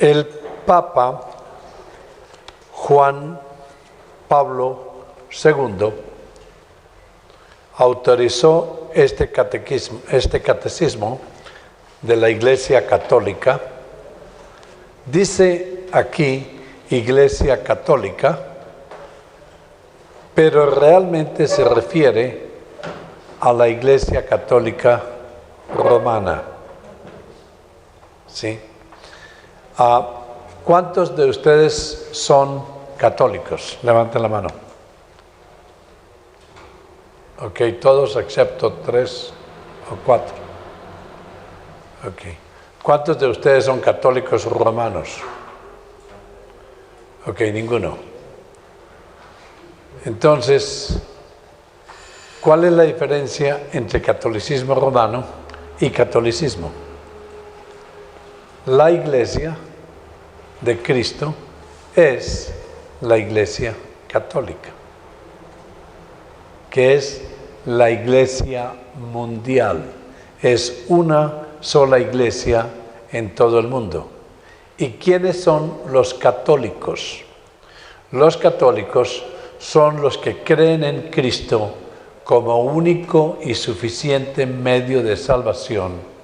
El Papa Juan Pablo II autorizó este catecismo de la Iglesia Católica. Dice aquí Iglesia Católica, pero realmente se refiere a la Iglesia Católica Romana. ¿Sí? ¿Cuántos de ustedes son católicos? Levanten la mano. Ok, todos excepto 3 o 4. Ok. ¿Cuántos de ustedes son católicos romanos? Ok, ninguno. Entonces, ¿cuál es la diferencia entre catolicismo romano y catolicismo? La Iglesia de Cristo es la Iglesia Católica, que es la Iglesia mundial. Es una sola Iglesia en todo el mundo. ¿Y quiénes son los católicos? Los católicos son los que creen en Cristo como único y suficiente medio de salvación.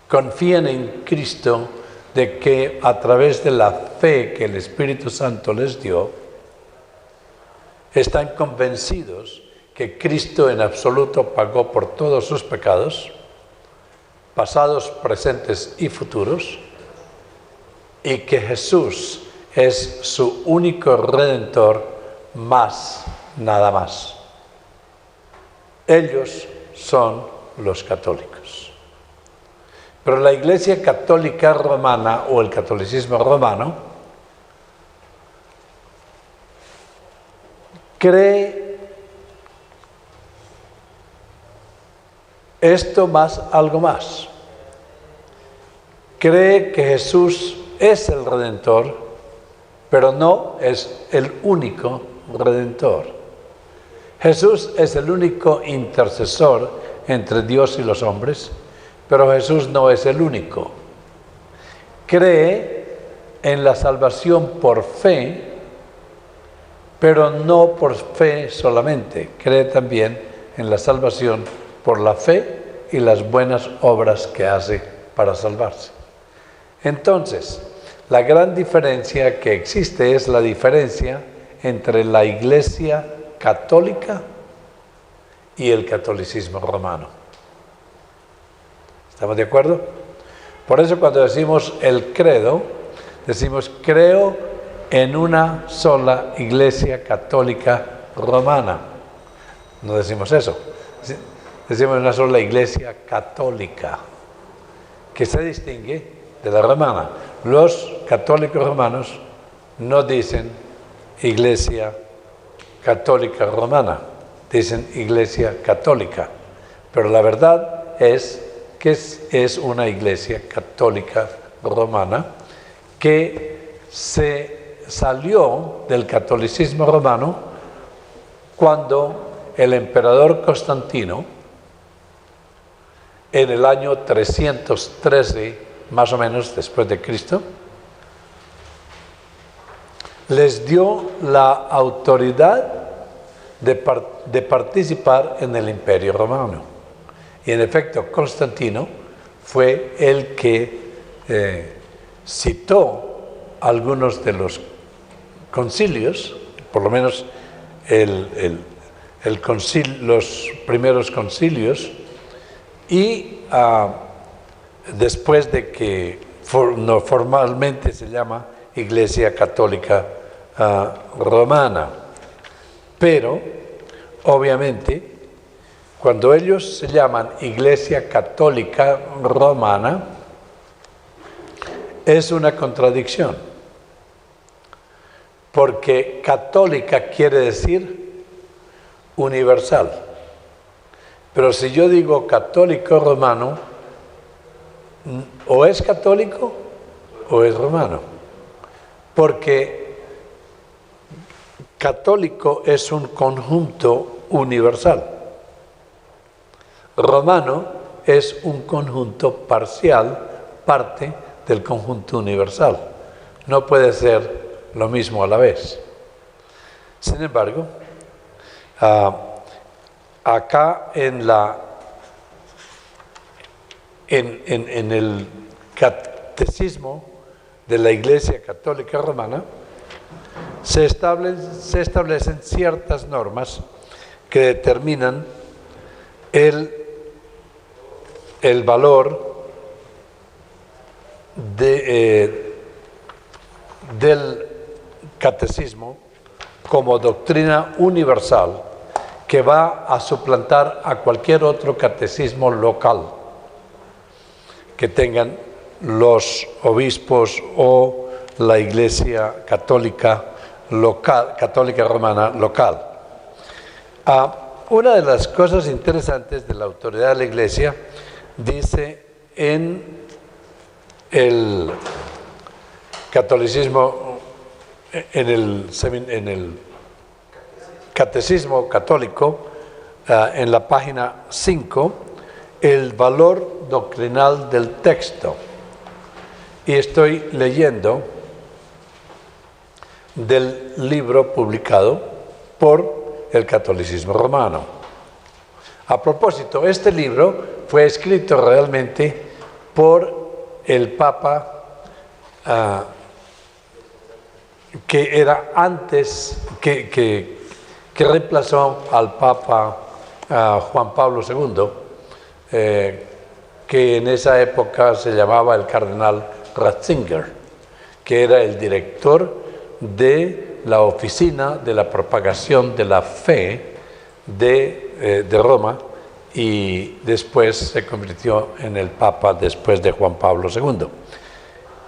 Confían en Cristo de que a través de la fe que el Espíritu Santo les dio, están convencidos que Cristo en absoluto pagó por todos sus pecados, pasados, presentes y futuros, y que Jesús es su único redentor, más nada más. Ellos son los católicos. Pero la Iglesia Católica Romana o el catolicismo romano cree esto más algo más. Cree que Jesús es el Redentor, pero no es el único Redentor. Jesús es el único intercesor entre Dios y los hombres, pero Jesús no es el único. Cree en la salvación por fe, pero no por fe solamente. Cree también en la salvación por la fe y las buenas obras que hace para salvarse. Entonces, la gran diferencia que existe es la diferencia entre la Iglesia Católica y el catolicismo romano. ¿Estamos de acuerdo? Por eso cuando decimos el credo, decimos creo en una sola Iglesia Católica Romana. No decimos eso. Decimos una sola Iglesia Católica, que se distingue de la romana. Los católicos romanos no dicen Iglesia Católica Romana, dicen Iglesia Católica. Pero la verdad es que es una Iglesia Católica Romana que se salió del catolicismo romano cuando el emperador Constantino, en el año 313, más o menos después de Cristo, les dio la autoridad de participar en el Imperio Romano. Y en efecto, Constantino fue el que citó algunos de los concilios, por lo menos los primeros concilios, y después de que formalmente se llama Iglesia Católica Romana. Pero, obviamente, cuando ellos se llaman Iglesia Católica Romana, es una contradicción, porque católica quiere decir universal. Pero si yo digo católico romano, o es católico o es romano, porque católico es un conjunto universal. Romano es un conjunto parcial, parte del conjunto universal. no puede ser lo mismo a la vez. Sin embargo, acá en el Catecismo de la Iglesia Católica Romana se establecen ciertas normas que determinan el valor del catecismo como doctrina universal que va a suplantar a cualquier otro catecismo local que tengan los obispos o la Iglesia Católica local, Católica Romana local. Una de las cosas interesantes de la autoridad de la Iglesia dice en el catolicismo, en el Catecismo Católico, en la página 5, el valor doctrinal del texto. Y estoy leyendo del libro publicado por el Catolicismo Romano. A propósito, este libro fue escrito realmente por el Papa que era antes, que reemplazó al Papa Juan Pablo II, que en esa época se llamaba el cardenal Ratzinger, que era el director de la Oficina de la Propagación de la Fe de Roma, y después se convirtió en el Papa después de Juan Pablo II.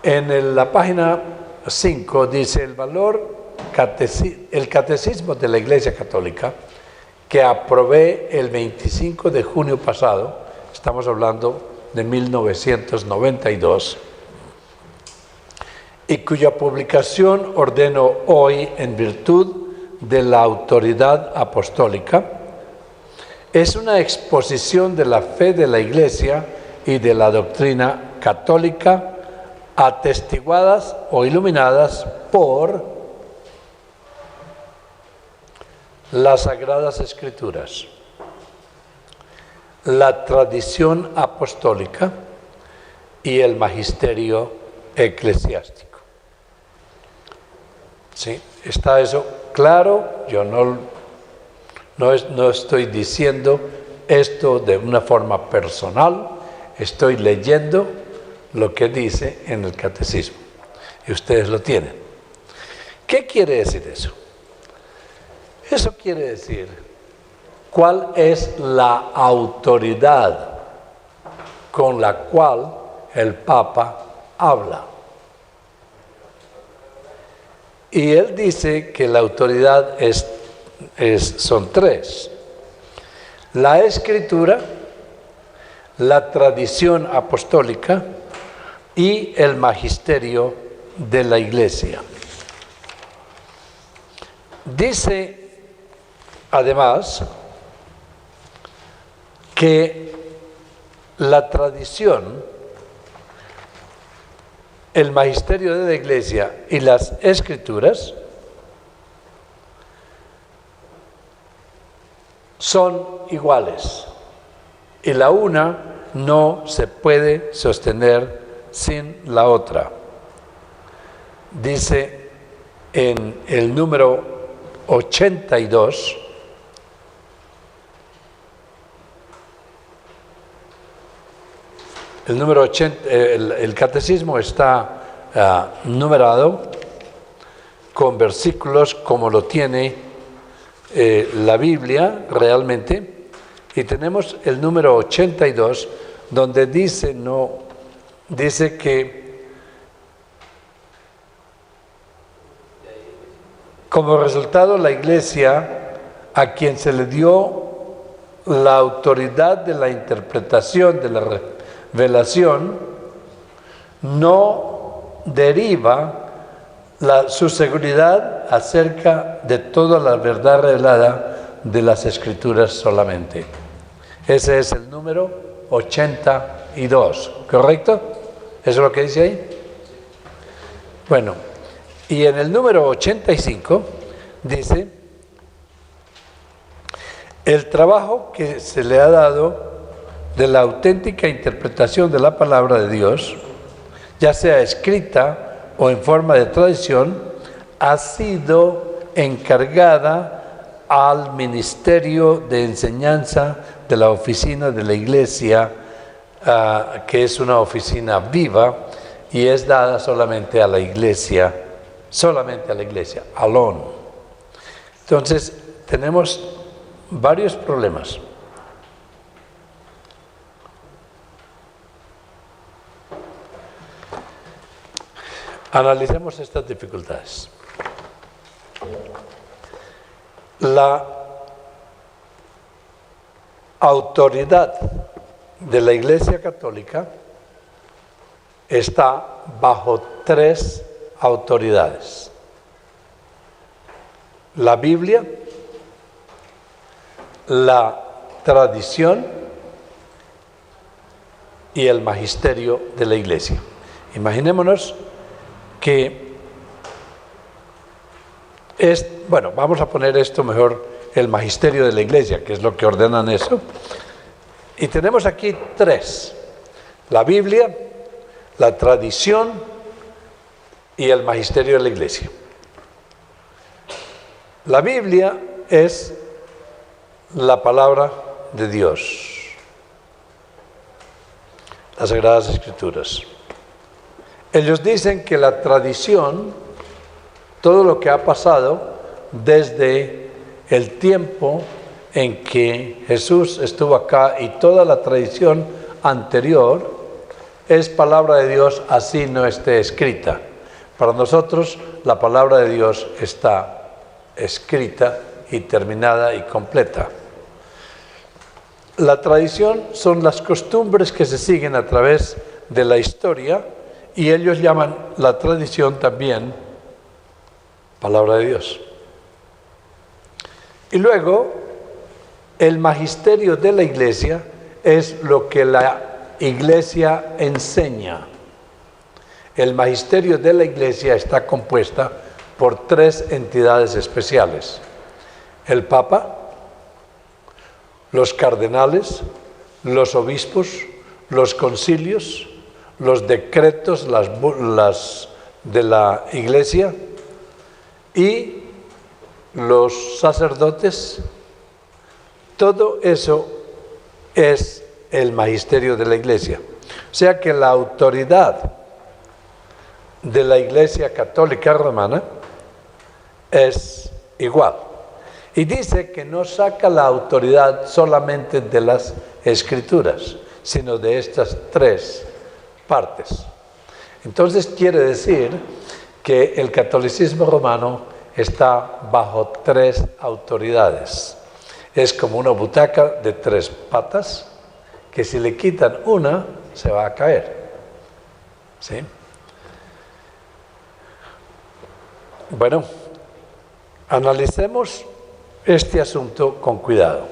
En la página 5 dice el Catecismo de la Iglesia Católica, que aprobé el 25 de junio pasado, estamos hablando de 1992, y cuya publicación ordeno hoy en virtud de la autoridad apostólica, es una exposición de la fe de la Iglesia y de la doctrina católica, atestiguadas o iluminadas por las Sagradas Escrituras, la tradición apostólica y el magisterio eclesiástico. ¿Sí? ¿Está eso claro? Yo no estoy diciendo esto de una forma personal, estoy leyendo lo que dice en el catecismo, y ustedes lo tienen. ¿Qué quiere decir eso? Eso quiere decir cuál es la autoridad con la cual el Papa habla. Y él dice que la autoridad son tres: la Escritura, la tradición apostólica y el magisterio de la Iglesia. Dice además que la tradición, el magisterio de la Iglesia y las Escrituras son iguales, y la una no se puede sostener sin la otra. Dice en el número 82, el número 80, el catecismo está numerado con versículos como lo tiene la Biblia realmente, y tenemos el número 82 donde dice que como resultado la Iglesia, a quien se le dio la autoridad de la interpretación de la revelación, no deriva su seguridad acerca de toda la verdad revelada de las Escrituras solamente. Ese es el número 82, ¿correcto? ¿Eso es lo que dice ahí? Bueno, y en el número 85 dice: el trabajo que se le ha dado de la auténtica interpretación de la palabra de Dios, ya sea escrita o en forma de tradición, ha sido encargada al Ministerio de Enseñanza de la Oficina de la Iglesia, que es una oficina viva y es dada solamente a la Iglesia, alone. Entonces, tenemos varios problemas. Analicemos estas dificultades. La autoridad de la Iglesia Católica está bajo tres autoridades: la Biblia, la tradición y el magisterio de la Iglesia. Imaginémonos que vamos a poner esto mejor, el magisterio de la Iglesia, que es lo que ordenan eso. Y tenemos aquí tres: la Biblia, la tradición y el magisterio de la Iglesia. La Biblia es la palabra de Dios, las Sagradas Escrituras. Ellos dicen que la tradición, todo lo que ha pasado desde el tiempo en que Jesús estuvo acá y toda la tradición anterior, es palabra de Dios, así no esté escrita. Para nosotros la palabra de Dios está escrita y terminada y completa. La tradición son las costumbres que se siguen a través de la historia, y ellos llaman la tradición también palabra de Dios. Y luego, el magisterio de la Iglesia es lo que la Iglesia enseña. El magisterio de la Iglesia está compuesta por tres entidades especiales: el Papa, los cardenales, los obispos, los concilios, los decretos, las de la Iglesia, y los sacerdotes. Todo eso es el magisterio de la Iglesia. O sea que la autoridad de la Iglesia Católica Romana es igual. Y dice que no saca la autoridad solamente de las Escrituras, sino de estas tres partes. Entonces quiere decir que el catolicismo romano está bajo tres autoridades. Es como una butaca de tres patas, que si le quitan una, se va a caer. ¿Sí? Bueno, analicemos este asunto con cuidado.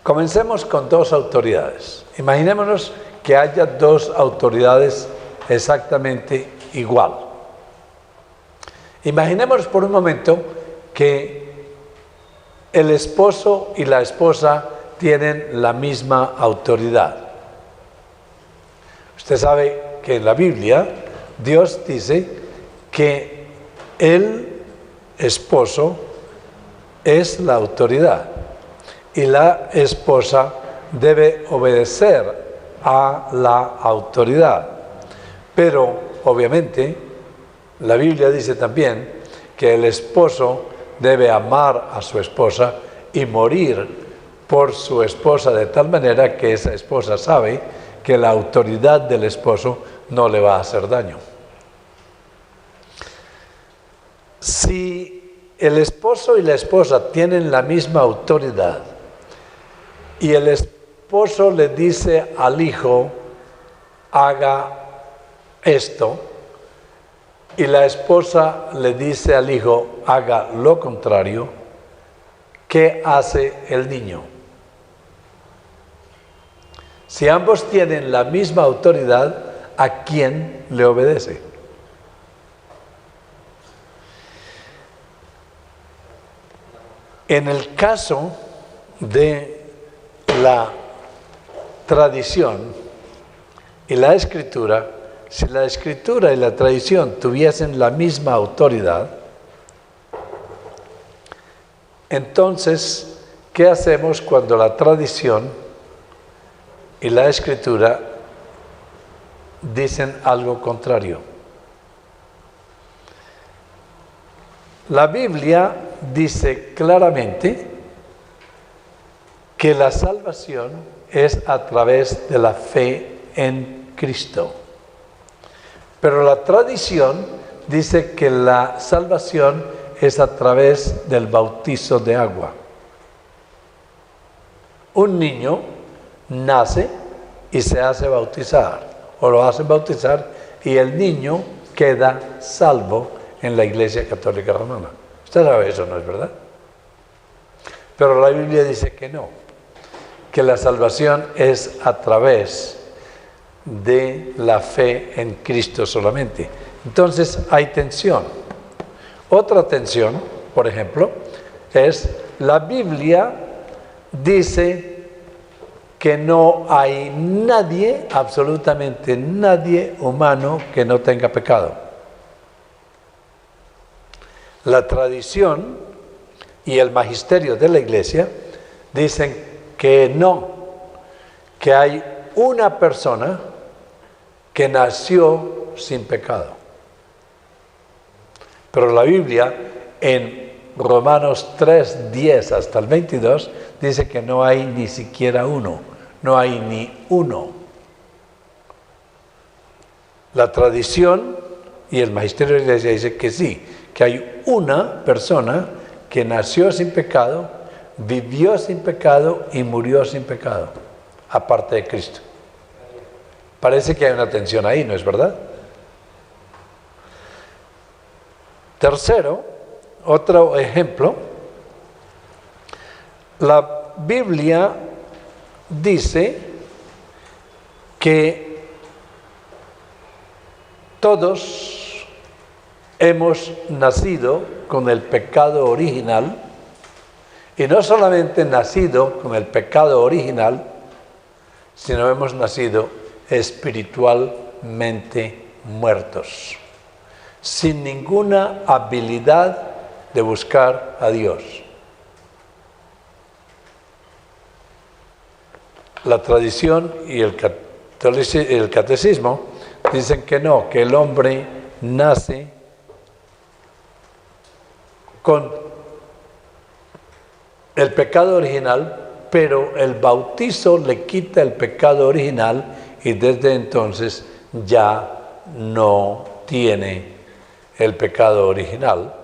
Comencemos con dos autoridades. Imaginémonos que haya dos autoridades exactamente igual. Imaginemos por un momento que el esposo y la esposa tienen la misma autoridad. Usted sabe que en la Biblia Dios dice que el esposo es la autoridad y la esposa debe obedecer a la autoridad. Pero obviamente la Biblia dice también que el esposo debe amar a su esposa y morir por su esposa, de tal manera que esa esposa sabe que la autoridad del esposo no le va a hacer daño. Si el esposo y la esposa tienen la misma autoridad y el esposo le dice al hijo, haga esto, y la esposa le dice al hijo, haga lo contrario, ¿qué hace el niño? Si ambos tienen la misma autoridad, ¿a quién le obedece? En el caso de la tradición y la escritura, si la escritura y la tradición tuviesen la misma autoridad, entonces, ¿qué hacemos cuando la tradición y la escritura dicen algo contrario? La Biblia dice claramente que la salvación es a través de la fe en Cristo. Pero la tradición dice que la salvación es a través del bautizo de agua. Un niño nace y se hace bautizar, o lo hacen bautizar, y el niño queda salvo en la Iglesia Católica Romana. Usted sabe eso, ¿no es verdad? Pero la Biblia dice que no, que la salvación es a través de la fe en Cristo solamente. Entonces hay tensión. Otra tensión, por ejemplo, es la Biblia dice que no hay nadie, absolutamente nadie humano que no tenga pecado. La tradición y el magisterio de la Iglesia dicen que no, que hay una persona que nació sin pecado. Pero la Biblia en Romanos 3, 10 hasta el 22 dice que no hay ni siquiera uno, no hay ni uno. La tradición y el magisterio de la Iglesia dice que sí, que hay una persona que nació sin pecado, vivió sin pecado y murió sin pecado, aparte de Cristo. Parece que hay una tensión ahí, ¿no es verdad? Tercero, otro ejemplo, la Biblia dice que todos hemos nacido con el pecado original, y no solamente nacido con el pecado original, sino hemos nacido espiritualmente muertos, sin ninguna habilidad de buscar a Dios. La tradición y el catecismo dicen que no, que el hombre nace con el pecado original, pero el bautizo le quita el pecado original y desde entonces ya no tiene el pecado original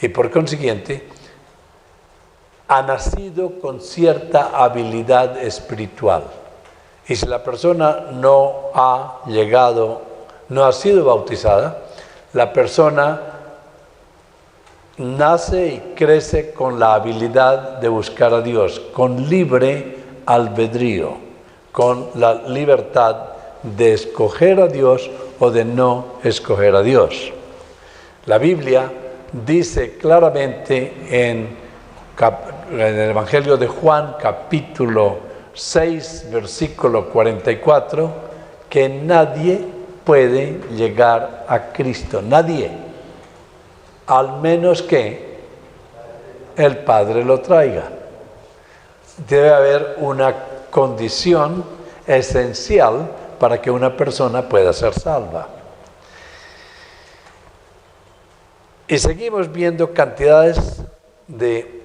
y por consiguiente ha nacido con cierta habilidad espiritual. Y si la persona no ha sido bautizada, la persona nace y crece con la habilidad de buscar a Dios, con libre albedrío, con la libertad de escoger a Dios o de no escoger a Dios. La Biblia dice claramente en el Evangelio de Juan, capítulo 6, versículo 44, que nadie puede llegar a Cristo, nadie, al menos que el Padre lo traiga. Debe haber una condición esencial para que una persona pueda ser salva. Y seguimos viendo cantidades de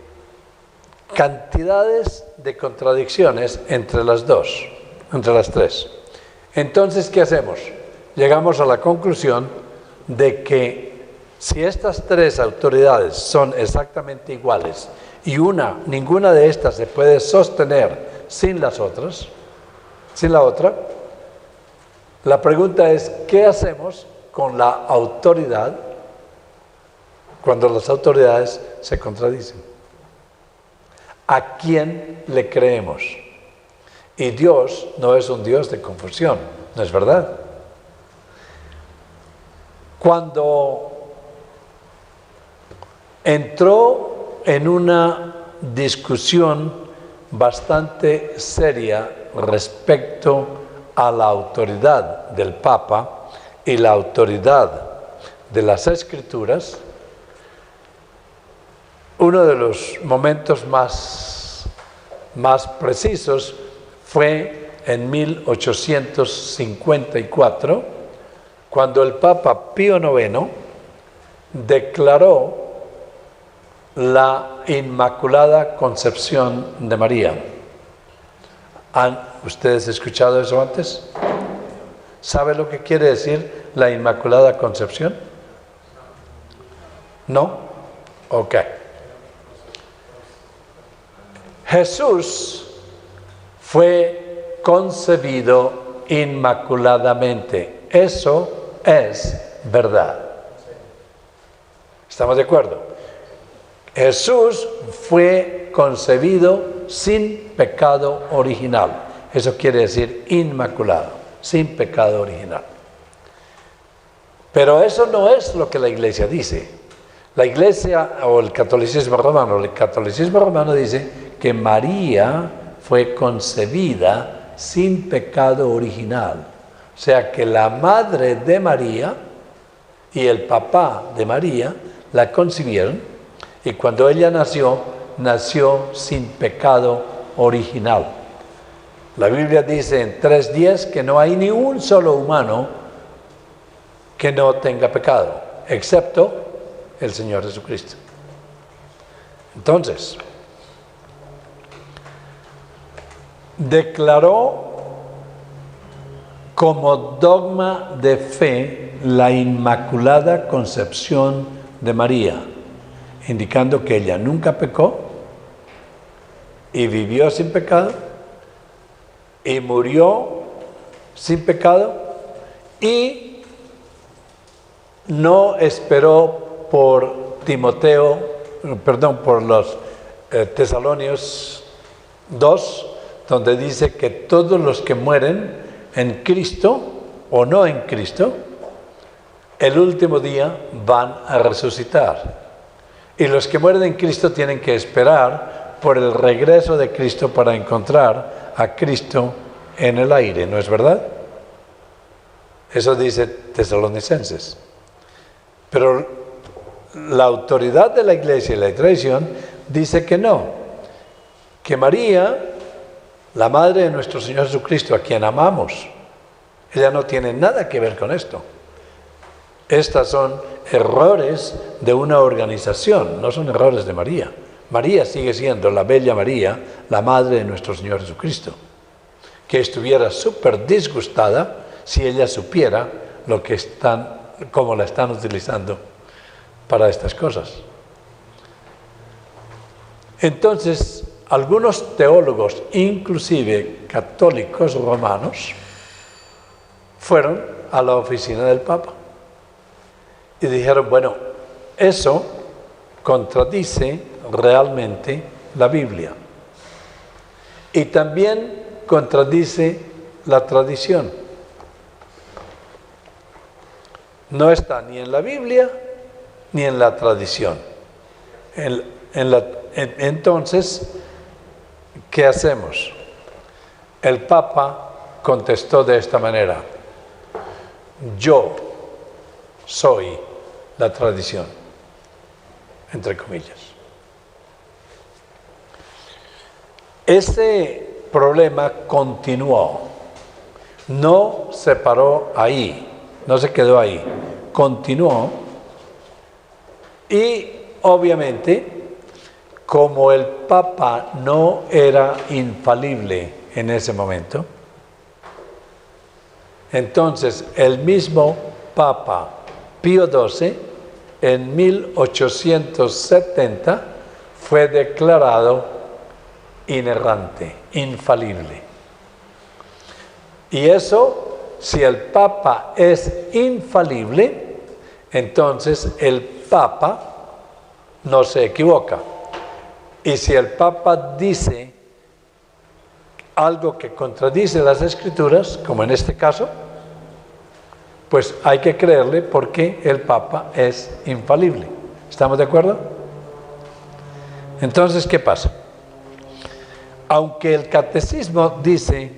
contradicciones entre las dos, entre las tres. Entonces, ¿qué hacemos? Llegamos a la conclusión de que si estas tres autoridades son exactamente iguales y ninguna de estas se puede sostener sin las otras, sin la otra, la pregunta es, ¿qué hacemos con la autoridad cuando las autoridades se contradicen? ¿A quién le creemos? Y Dios no es un Dios de confusión, ¿no es verdad? Cuando entró en una discusión bastante seria respecto a la autoridad del Papa y la autoridad de las Escrituras. Uno de los momentos más precisos fue en 1854, cuando el Papa Pío IX declaró la Inmaculada Concepción de María. ¿Han ustedes escuchado eso antes? ¿Sabe lo que quiere decir la Inmaculada Concepción? ¿No? Ok. Jesús fue concebido inmaculadamente. Eso es verdad. ¿Estamos de acuerdo? Jesús fue concebido sin pecado original. Eso quiere decir inmaculado, sin pecado original. Pero eso no es lo que la Iglesia dice. La Iglesia o el catolicismo romano dice que María fue concebida sin pecado original. O sea que la madre de María y el papá de María la concibieron, y cuando ella nació sin pecado original. La Biblia dice en 3:10 que no hay ni un solo humano que no tenga pecado, excepto el Señor Jesucristo. Entonces, declaró como dogma de fe la Inmaculada Concepción de María, indicando que ella nunca pecó y vivió sin pecado y murió sin pecado y no esperó por los Tesalonios 2, donde dice que todos los que mueren en Cristo o no en Cristo, el último día van a resucitar. Y los que mueren en Cristo tienen que esperar por el regreso de Cristo para encontrar a Cristo en el aire, ¿no es verdad? Eso dice Tesalonicenses. Pero la autoridad de la Iglesia y la tradición dice que no, que María, la madre de nuestro Señor Jesucristo, a quien amamos, ella no tiene nada que ver con esto. Estas son errores de una organización, no son errores de María. María sigue siendo la bella María, la madre de nuestro Señor Jesucristo, que estuviera súper disgustada si ella supiera cómo la están utilizando para estas cosas. Entonces, algunos teólogos, inclusive católicos romanos, fueron a la oficina del Papa y dijeron, bueno, eso contradice realmente la Biblia y también contradice la tradición. No está ni en la Biblia ni en la tradición. Entonces, ¿qué hacemos? El Papa contestó de esta manera: yo soy la tradición, entre comillas. Ese problema continuó, no se paró ahí, no se quedó ahí, continuó, y obviamente, como el Papa no era infalible en ese momento, entonces el mismo Papa Pío XII en 1870 fue declarado inerrante, infalible. Y eso, si el Papa es infalible, entonces el Papa no se equivoca. Y si el Papa dice algo que contradice las Escrituras, como en este caso, pues hay que creerle porque el Papa es infalible. ¿Estamos de acuerdo? Entonces, ¿qué pasa? Aunque el catecismo dice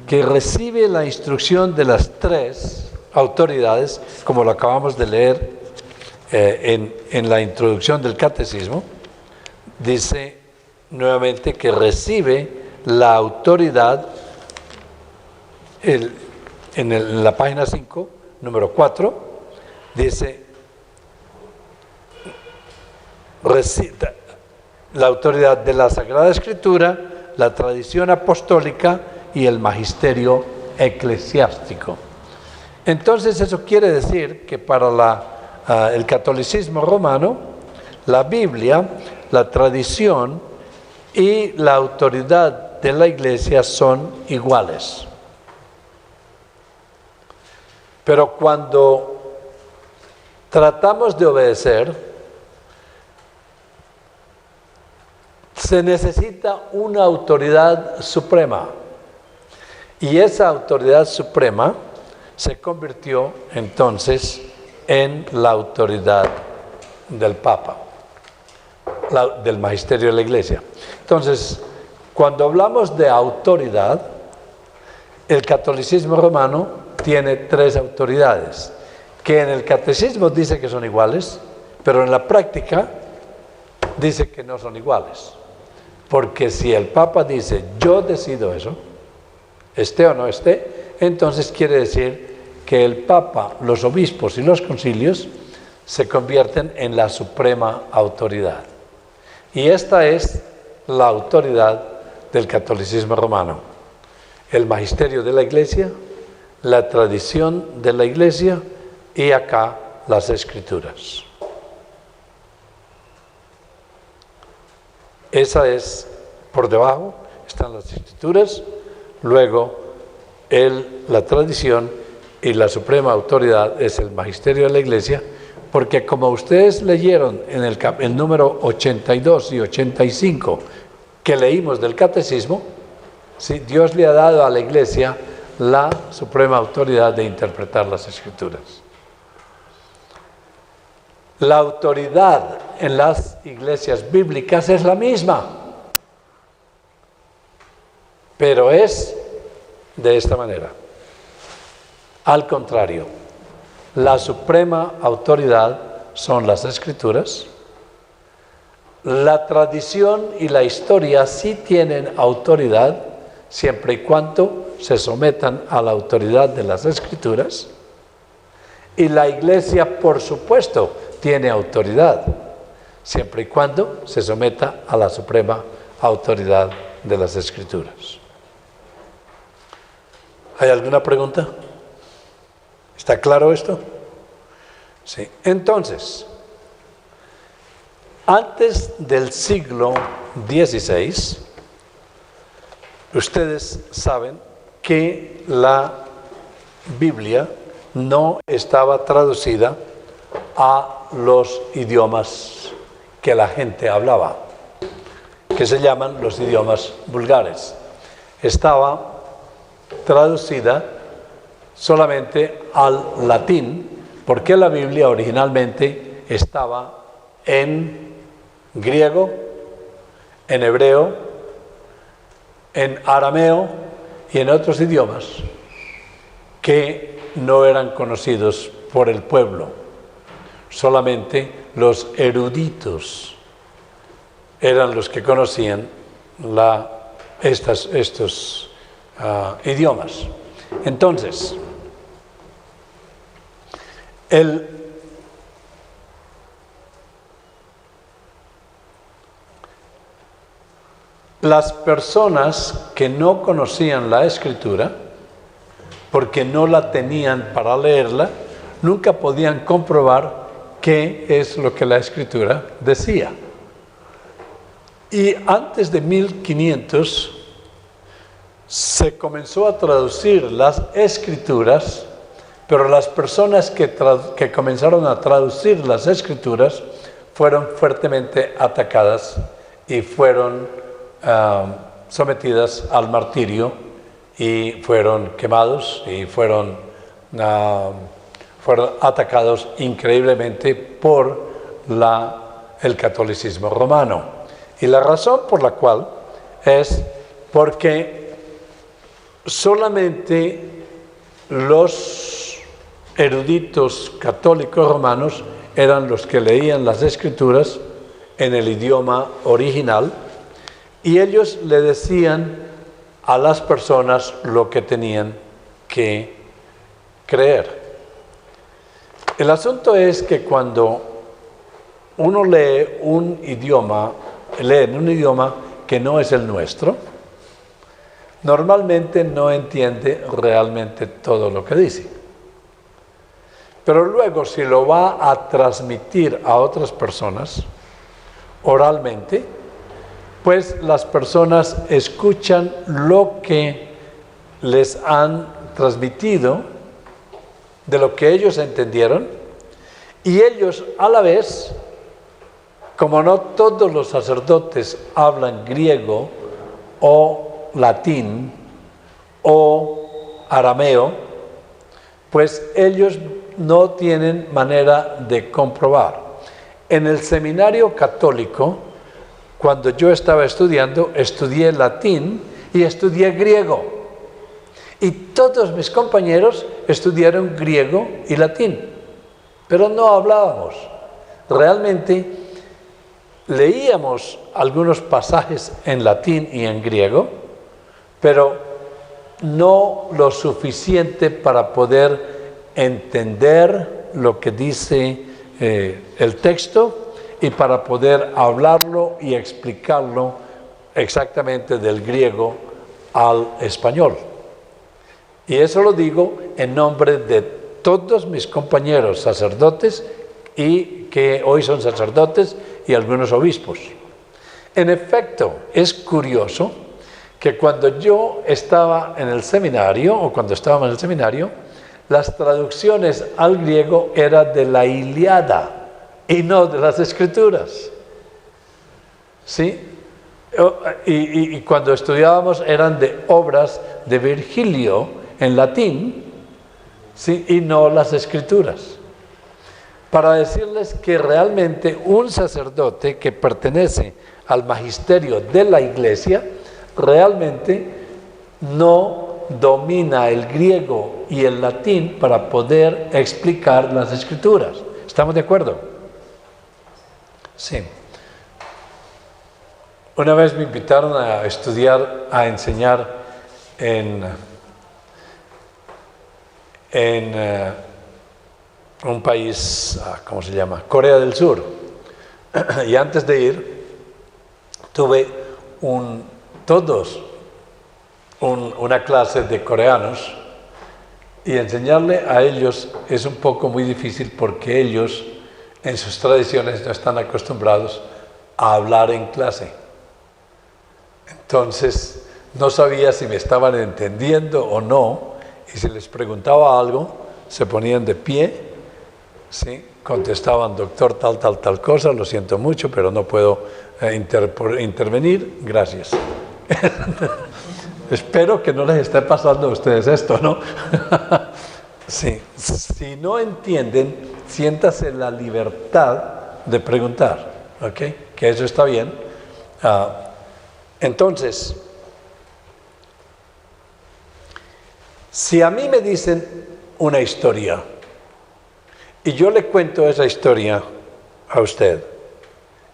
que recibe la instrucción de las tres autoridades, como lo acabamos de leer en la introducción del catecismo, dice nuevamente que recibe la autoridad en la página 5, número 4, dice la autoridad de la Sagrada Escritura, la tradición apostólica y el magisterio eclesiástico. Entonces eso quiere decir que para el catolicismo romano, la Biblia, la tradición y la autoridad de la Iglesia son iguales. Pero cuando tratamos de obedecer, se necesita una autoridad suprema. Y esa autoridad suprema se convirtió entonces en la autoridad del Papa, del magisterio de la Iglesia. Entonces, cuando hablamos de autoridad, el catolicismo romano tiene tres autoridades, que en el catecismo dice que son iguales, pero en la práctica dice que no son iguales. Porque si el Papa dice, yo decido eso, esté o no esté, entonces quiere decir que el Papa, los obispos y los concilios se convierten en la suprema autoridad. Y esta es la autoridad del catolicismo romano. El magisterio de la Iglesia, la tradición de la Iglesia y acá las Escrituras. Esa es, por debajo están las Escrituras, luego la tradición y la suprema autoridad es el magisterio de la Iglesia, porque como ustedes leyeron en el número 82 y 85 que leímos del catecismo, ¿sí? Dios le ha dado a la Iglesia la suprema autoridad de interpretar las Escrituras. La autoridad en las iglesias bíblicas es la misma, pero es de esta manera. Al contrario, la suprema autoridad son las Escrituras. La tradición y la historia sí tienen autoridad, siempre y cuando se sometan a la autoridad de las Escrituras. Y la Iglesia, por supuesto, tiene autoridad, siempre y cuando se someta a la suprema autoridad de las Escrituras. ¿Hay alguna pregunta? ¿Está claro esto? Sí. Entonces, antes del siglo XVI, ustedes saben que la Biblia no estaba traducida a los idiomas que la gente hablaba, que se llaman los idiomas vulgares. Estaba traducida solamente al latín, porque la Biblia originalmente estaba en griego, en hebreo, en arameo y en otros idiomas que no eran conocidos por el pueblo. Solamente los eruditos eran los que conocían estos idiomas. Entonces, las personas que no conocían la Escritura, porque no la tenían para leerla, nunca podían comprobar qué es lo que la Escritura decía. Y antes de 1500 se comenzó a traducir las Escrituras, pero las personas que comenzaron a traducir las Escrituras fueron fuertemente atacadas y fueron sometidas al martirio y fueron quemados y fueron atacados increíblemente por el catolicismo romano. Y la razón por la cual es porque solamente los eruditos católicos romanos eran los que leían las Escrituras en el idioma original y ellos le decían a las personas lo que tenían que creer. El asunto es que cuando uno lee en un idioma que no es el nuestro, normalmente no entiende realmente todo lo que dice. Pero luego, si lo va a transmitir a otras personas oralmente, pues las personas escuchan lo que les han transmitido de lo que ellos entendieron, y ellos a la vez, como no todos los sacerdotes hablan griego o latín o arameo, pues ellos no tienen manera de comprobar. En el seminario católico, cuando yo estaba estudiando, estudié latín y estudié griego. Y todos mis compañeros estudiaron griego y latín, pero no hablábamos. Realmente leíamos algunos pasajes en latín y en griego, pero no lo suficiente para poder entender lo que dice el texto y para poder hablarlo y explicarlo exactamente del griego al español. Y eso lo digo en nombre de todos mis compañeros sacerdotes y que hoy son sacerdotes y algunos obispos. En efecto, es curioso que cuando yo estaba en el seminario, o cuando estábamos en el seminario, las traducciones al griego eran de la Ilíada y no de las Escrituras. ¿Sí? Y cuando estudiábamos eran de obras de Virgilio en latín, ¿sí? Y no las Escrituras. Para decirles que realmente un sacerdote que pertenece al magisterio de la Iglesia realmente no domina el griego y el latín para poder explicar las Escrituras. ¿Estamos de acuerdo? Sí. Una vez me invitaron a estudiar, a enseñar en un país, ¿cómo se llama? Corea del Sur. Y antes de ir, tuve una clase de coreanos, y enseñarle a ellos es un poco muy difícil porque ellos en sus tradiciones no están acostumbrados a hablar en clase. Entonces no sabía si me estaban entendiendo o no, y si les preguntaba algo se ponían de pie, ¿sí? Contestaban: doctor, tal cosa, lo siento mucho, pero no puedo intervenir, gracias. Espero que no les esté pasando a ustedes esto, ¿no? Sí. Si no entienden, siéntase la libertad de preguntar, ¿ok? Que eso está bien. Entonces, si a mí me dicen una historia y yo le cuento esa historia a usted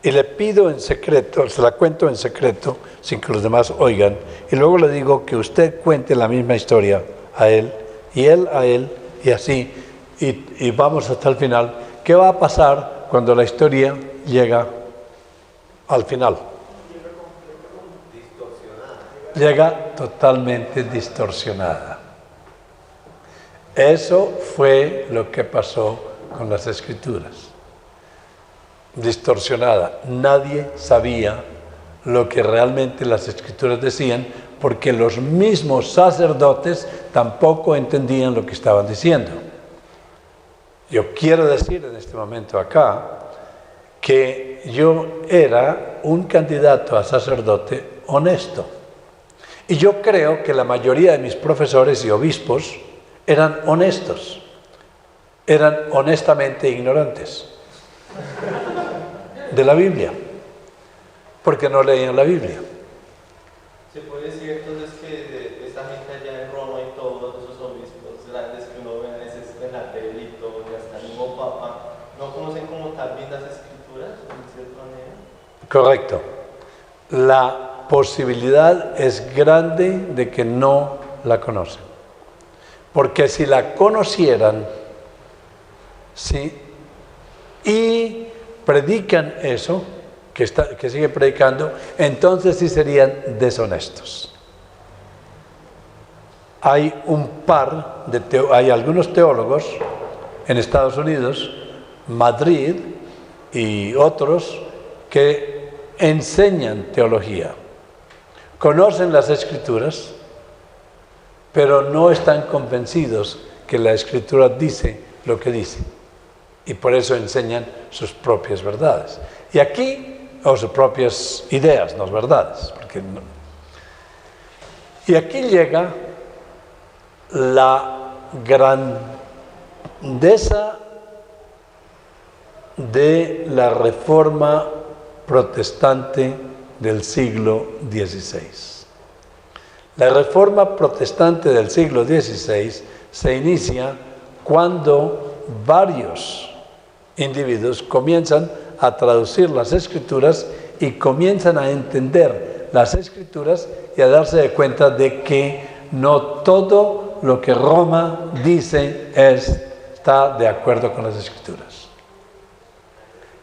y le pido en secreto, se la cuento en secreto sin que los demás oigan, y luego le digo que usted cuente la misma historia a él y él a él y así, y vamos hasta el final, ¿qué va a pasar cuando la historia llega al final? Llega totalmente distorsionada. Eso fue lo que pasó con las Escrituras. Distorsionada. Nadie sabía lo que realmente las Escrituras decían, porque los mismos sacerdotes tampoco entendían lo que estaban diciendo. Yo quiero decir en este momento acá que yo era un candidato a sacerdote honesto. Y yo creo que la mayoría de mis profesores y obispos eran honestos, eran honestamente ignorantes de la Biblia. porque no leían la Biblia. Se puede decir entonces que esta gente allá en Roma y todos esos obispos grandes que uno ve a veces en la tele y todo, y hasta el mismo Papa, no conocen como tal bien las Escrituras, de cierta manera. Correcto. La posibilidad es grande de que no la conocen. Porque si la conocieran, ¿sí?, y predican eso, que sigue predicando, entonces sí serían deshonestos. Hay hay algunos teólogos en Estados Unidos, Madrid y otros, que enseñan teología, conocen las Escrituras, pero no están convencidos que la Escritura dice lo que dice, y por eso enseñan sus propias verdades. Y aquí, o sus propias ideas, no verdades. Y aquí llega la grandeza de la Reforma protestante del siglo XVI. La Reforma protestante del siglo XVI se inicia cuando varios individuos comienzan a traducir las Escrituras y comienzan a entender las Escrituras y a darse de cuenta de que no todo lo que Roma dice está de acuerdo con las Escrituras.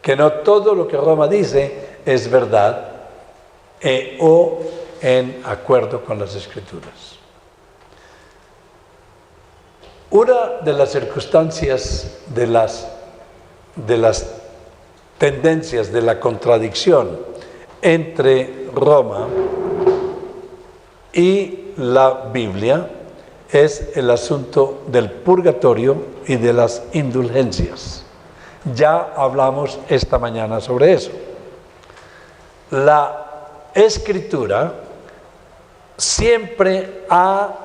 Que no todo lo que Roma dice es verdad o en acuerdo con las Escrituras. Una de las circunstancias de las tendencias de la contradicción entre Roma y la Biblia es el asunto del purgatorio y de las indulgencias. Ya hablamos esta mañana sobre eso. La Escritura siempre ha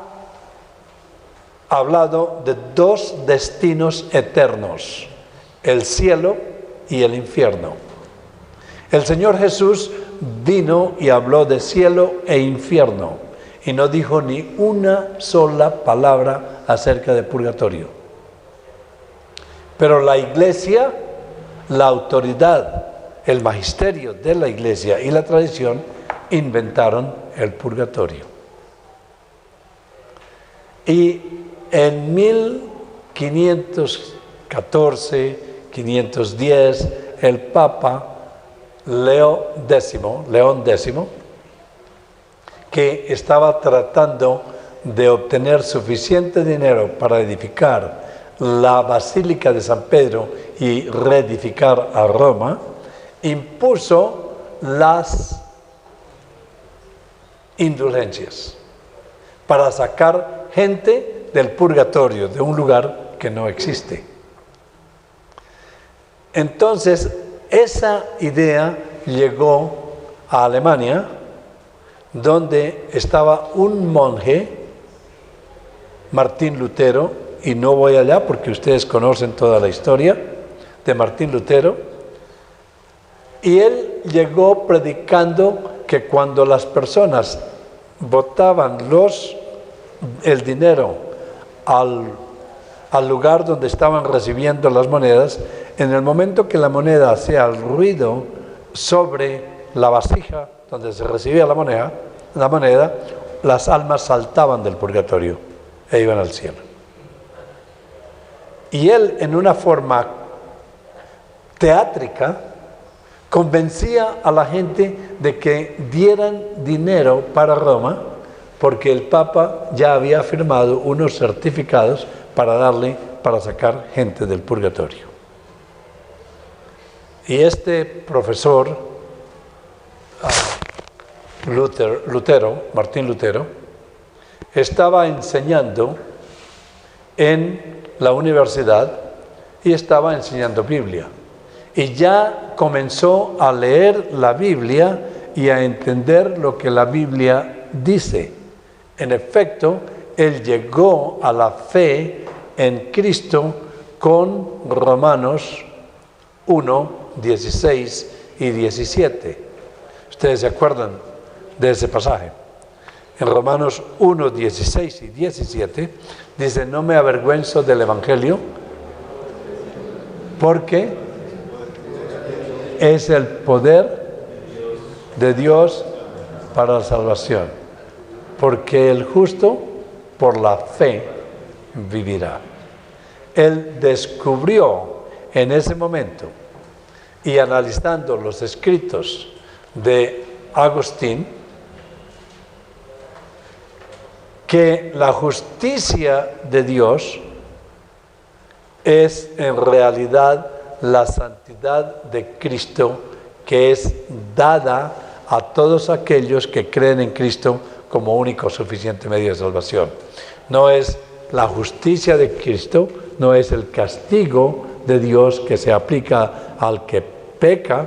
hablado de dos destinos eternos: el cielo y el infierno. El Señor Jesús vino y habló de cielo e infierno y no dijo ni una sola palabra acerca de purgatorio. Pero la Iglesia, la autoridad, el magisterio de la Iglesia y la tradición inventaron el purgatorio. Y en 1514, 510, el Papa León X, que estaba tratando de obtener suficiente dinero para edificar la Basílica de San Pedro y reedificar a Roma, impuso las indulgencias para sacar gente del purgatorio, de un lugar que no existe. Entonces, esa idea llegó a Alemania, donde estaba un monje, Martín Lutero, y no voy allá porque ustedes conocen toda la historia de Martín Lutero, y él llegó predicando que cuando las personas botaban el dinero al lugar donde estaban recibiendo las monedas, en el momento que la moneda hacía el ruido sobre la vasija donde se recibía la moneda, las almas saltaban del purgatorio e iban al cielo. Y él, en una forma teátrica, convencía a la gente de que dieran dinero para Roma, porque el Papa ya había firmado unos certificados para sacar gente del purgatorio. Y este profesor, Martín Lutero, estaba enseñando en la universidad y estaba enseñando Biblia. Y ya comenzó a leer la Biblia y a entender lo que la Biblia dice. En efecto, él llegó a la fe en Cristo con Romanos 1, 16 y 17. Ustedes se acuerdan de ese pasaje. En Romanos 1, 16 y 17 dice: no me avergüenzo del Evangelio, porque es el poder de Dios para la salvación, porque el justo por la fe vivirá. Él descubrió en ese momento, y analizando los escritos de Agustín, que la justicia de Dios es en realidad la santidad de Cristo, que es dada a todos aquellos que creen en Cristo como único suficiente medio de salvación. No es la justicia de Cristo, no es el castigo de Dios que se aplica al que peca,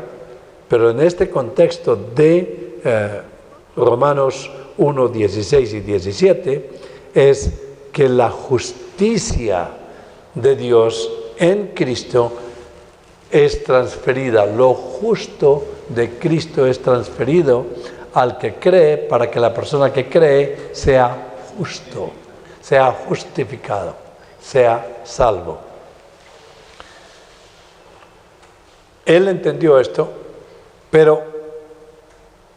pero en este contexto de Romanos 1, 16 y 17, es que la justicia de Dios en Cristo es transferida, lo justo de Cristo es transferido al que cree, para que la persona que cree sea justo, sea justificado, sea salvo. Él entendió esto, pero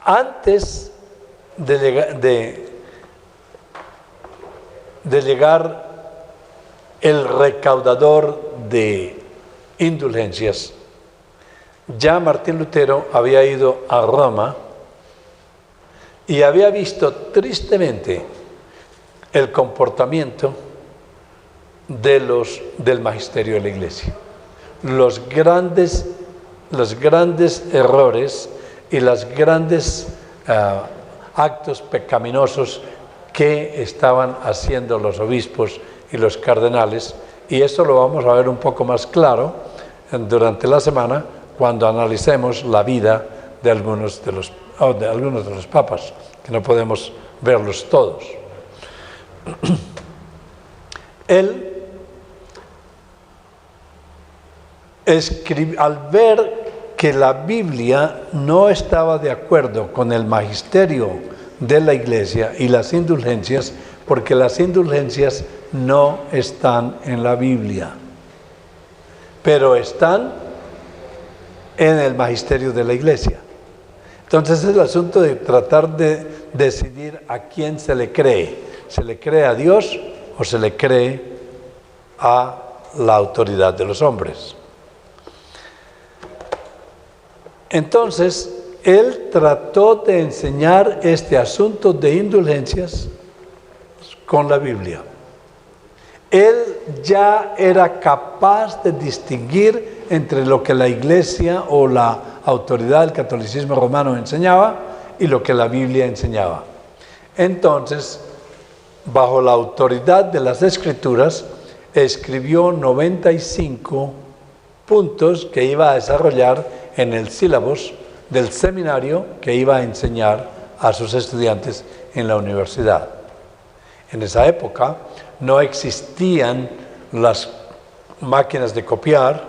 antes de llegar el recaudador de indulgencias, ya Martín Lutero había ido a Roma y había visto tristemente el comportamiento del magisterio de la Iglesia, los grandes errores y los grandes actos pecaminosos que estaban haciendo los obispos y los cardenales, y esto lo vamos a ver un poco más claro durante la semana cuando analicemos la vida de algunos de los papas, que no podemos verlos todos. Él al ver que la Biblia no estaba de acuerdo con el magisterio de la Iglesia y las indulgencias, porque las indulgencias no están en la Biblia, pero están en el magisterio de la Iglesia. Entonces es el asunto de tratar de decidir a quién se le cree. ¿Se le cree a Dios o se le cree a la autoridad de los hombres? Entonces, él trató de enseñar este asunto de indulgencias con la Biblia. Él ya era capaz de distinguir entre lo que la Iglesia o la autoridad del catolicismo romano enseñaba y lo que la Biblia enseñaba. Entonces, bajo la autoridad de las Escrituras, escribió 95 puntos que iba a desarrollar en el sílabus del seminario que iba a enseñar a sus estudiantes en la universidad. En esa época no existían las máquinas de copiar,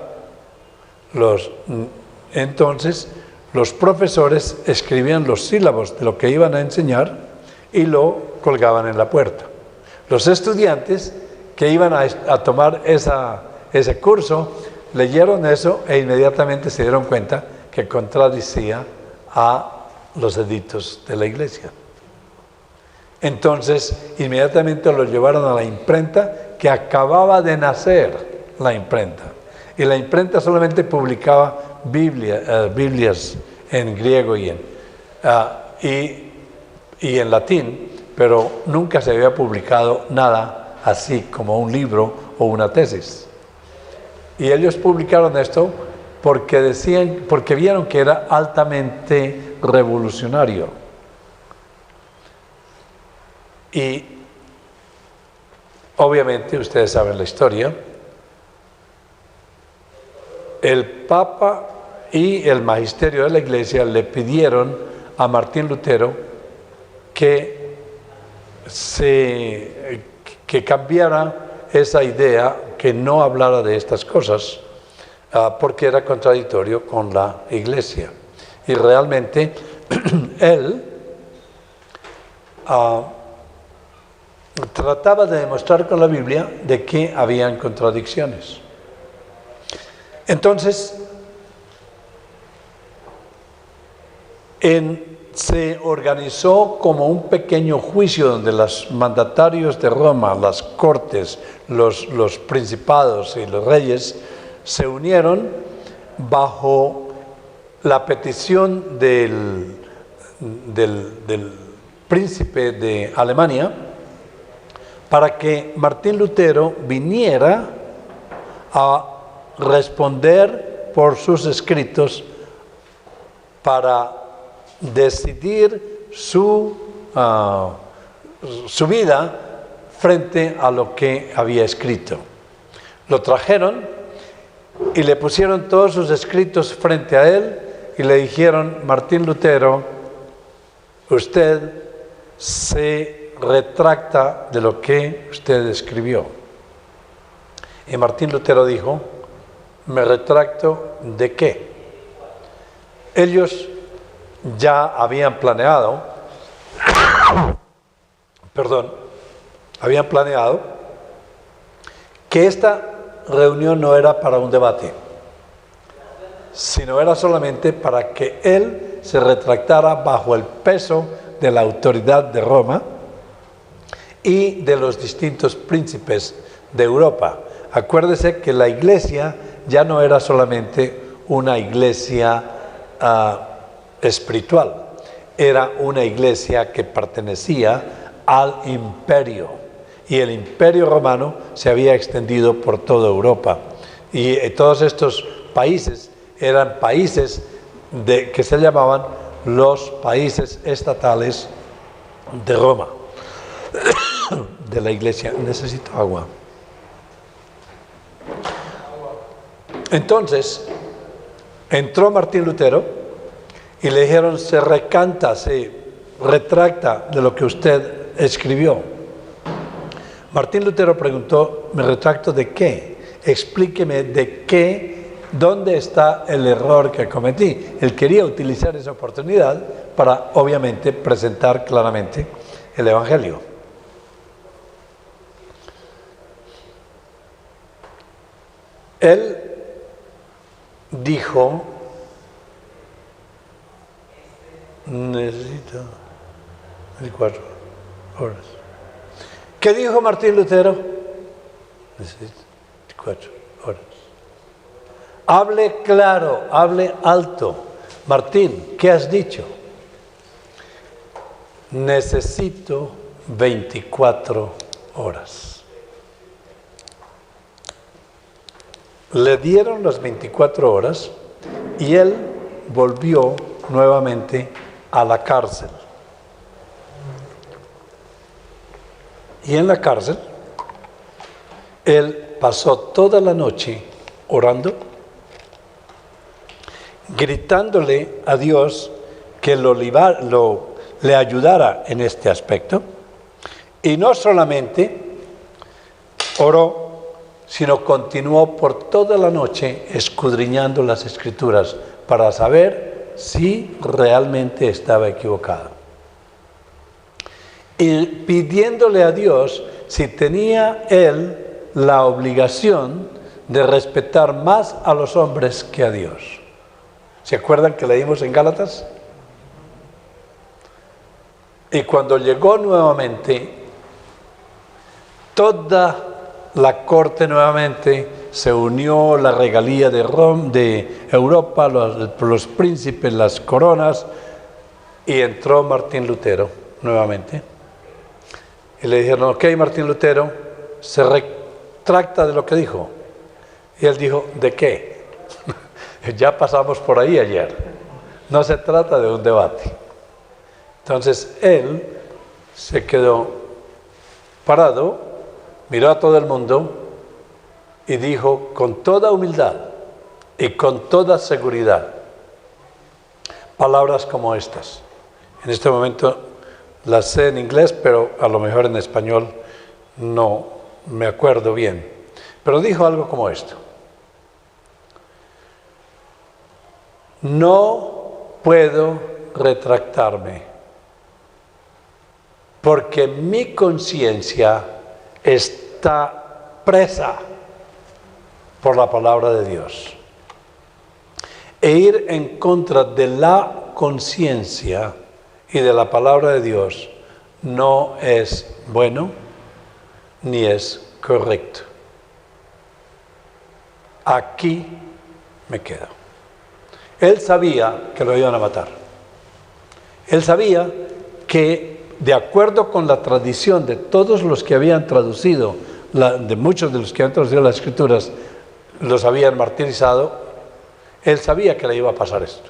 entonces los profesores escribían los sílabos de lo que iban a enseñar y lo colgaban en la puerta. Los estudiantes que iban a tomar ese curso leyeron eso e inmediatamente se dieron cuenta que contradecía a los edictos de la Iglesia. Entonces, inmediatamente lo llevaron a la imprenta, que acababa de nacer la imprenta. Y la imprenta solamente publicaba Biblias en griego y en latín, pero nunca se había publicado nada así como un libro o una tesis. Y ellos publicaron esto porque vieron que era altamente revolucionario. Y obviamente ustedes saben la historia. El Papa y el magisterio de la Iglesia le pidieron a Martín Lutero que cambiara esa idea, que no hablara de estas cosas, porque era contradictorio con la Iglesia. Y realmente él trataba de demostrar con la Biblia de que habían contradicciones. Entonces, se organizó como un pequeño juicio donde los mandatarios de Roma, las cortes, los principados y los reyes se unieron bajo la petición del príncipe de Alemania para que Martín Lutero viniera a responder por sus escritos para decidir su vida frente a lo que había escrito. Lo trajeron y le pusieron todos sus escritos frente a él y le dijeron: Martín Lutero, usted se retracta de lo que usted escribió. Y Martín Lutero dijo: ¿me retracto de qué? Ellos ya habían planeado, que esta reunión no era para un debate, sino era solamente para que él se retractara bajo el peso de la autoridad de Roma y de los distintos príncipes de Europa. Acuérdese que la iglesia ya no era solamente una iglesia espiritual, era una iglesia que pertenecía al imperio, y el imperio romano se había extendido por toda Europa, y todos estos países eran países que se llamaban los países estatales de Roma, de la iglesia. Necesito agua. Entonces entró Martín Lutero y le dijeron: se recanta, se retracta de lo que usted escribió. Martín Lutero preguntó: ¿me retracto de qué? Explíqueme de qué, dónde está el error que cometí. Él quería utilizar esa oportunidad para, obviamente, presentar claramente el Evangelio. Él dijo: necesito 24 horas. ¿Qué dijo Martín Lutero? Necesito 24 horas. Hable claro, hable alto. Martín, ¿qué has dicho? Necesito 24 horas. Le dieron las 24 horas y él volvió nuevamente a la cárcel. Y en la cárcel, él pasó toda la noche orando, gritándole a Dios que le ayudara en este aspecto. Y no solamente oró, sino continuó por toda la noche escudriñando las Escrituras para saber si realmente estaba equivocado. Y pidiéndole a Dios si tenía él la obligación de respetar más a los hombres que a Dios. ¿Se acuerdan que leímos en Gálatas? Y cuando llegó nuevamente, toda la corte nuevamente se unió, la regalía de Europa, los príncipes, las coronas, y entró Martín Lutero nuevamente. Y le dijeron: ok, Martín Lutero, se retracta de lo que dijo. Y él dijo: ¿de qué? Ya pasamos por ahí ayer. No se trata de un debate. Entonces él se quedó parado, miró a todo el mundo y dijo con toda humildad y con toda seguridad palabras como estas. En este momento las sé en inglés, pero a lo mejor en español no me acuerdo bien. Pero dijo algo como esto: no puedo retractarme, porque mi conciencia está presa por la palabra de Dios. E ir en contra de la conciencia y de la palabra de Dios no es bueno ni es correcto. Aquí me quedo. Él sabía que lo iban a matar. Él sabía que, de acuerdo con la tradición de todos los que habían traducido, de muchos de los que habían traducido las Escrituras, los habían martirizado. Él sabía que le iba a pasar esto.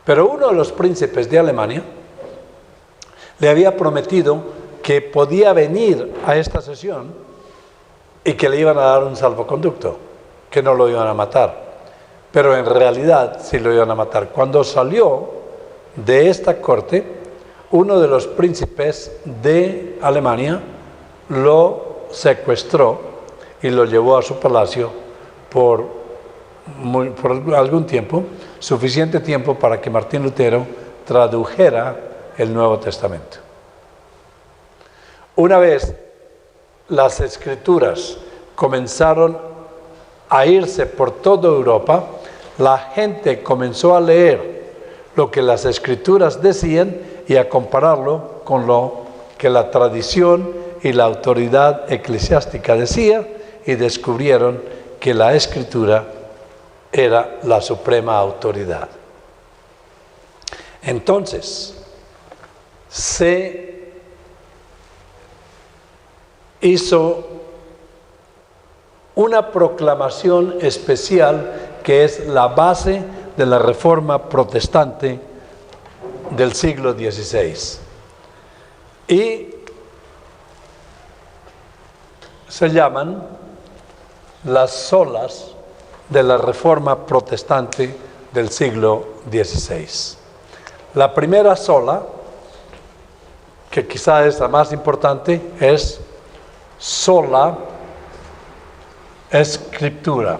Pero uno de los príncipes de Alemania le había prometido que podía venir a esta sesión y que le iban a dar un salvoconducto, que no lo iban a matar. Pero en realidad sí lo iban a matar. Cuando salió de esta corte, uno de los príncipes de Alemania lo secuestró y lo llevó a su palacio por algún tiempo, suficiente tiempo para que Martín Lutero tradujera el Nuevo Testamento. Una vez las Escrituras comenzaron a irse por toda Europa, la gente comenzó a leer lo que las Escrituras decían y a compararlo con lo que la tradición y la autoridad eclesiástica decía, y descubrieron que la Escritura era la suprema autoridad. Entonces, se hizo una proclamación especial que es la base de la Reforma Protestante del siglo XVI. Y se llaman las solas de la Reforma Protestante del siglo XVI. La primera sola, que quizá es la más importante, es sola Escritura.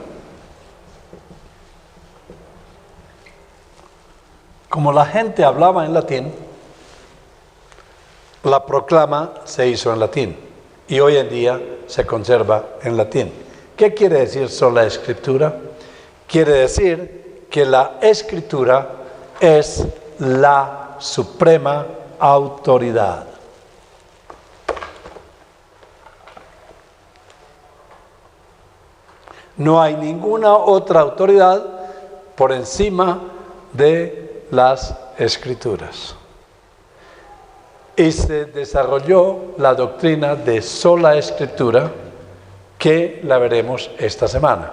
Como la gente hablaba en latín, la proclama se hizo en latín y hoy en día se conserva en latín. ¿Qué quiere decir sola Escritura? Quiere decir que la Escritura es la suprema autoridad. No hay ninguna otra autoridad por encima de las Escrituras. Y se desarrolló la doctrina de sola Escritura, que la veremos esta semana.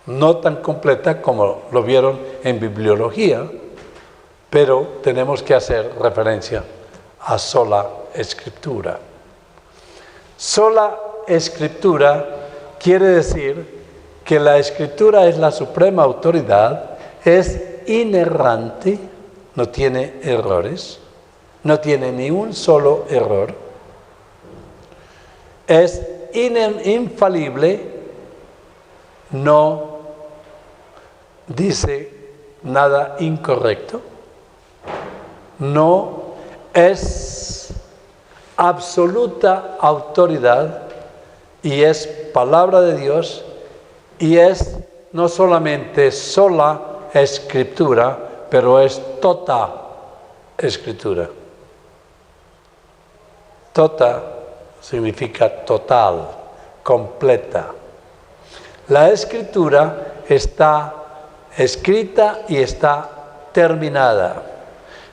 No tan completa como lo vieron en bibliología, pero tenemos que hacer referencia a sola Escritura. Sola Escritura quiere decir que la Escritura es la suprema autoridad, es inerrante, no tiene errores, no tiene ni un solo error, es infalible, no dice nada incorrecto, no es absoluta autoridad y es palabra de Dios. Y es no solamente sola Escritura, pero es tota Escritura. Tota significa total, completa. La Escritura está escrita y está terminada.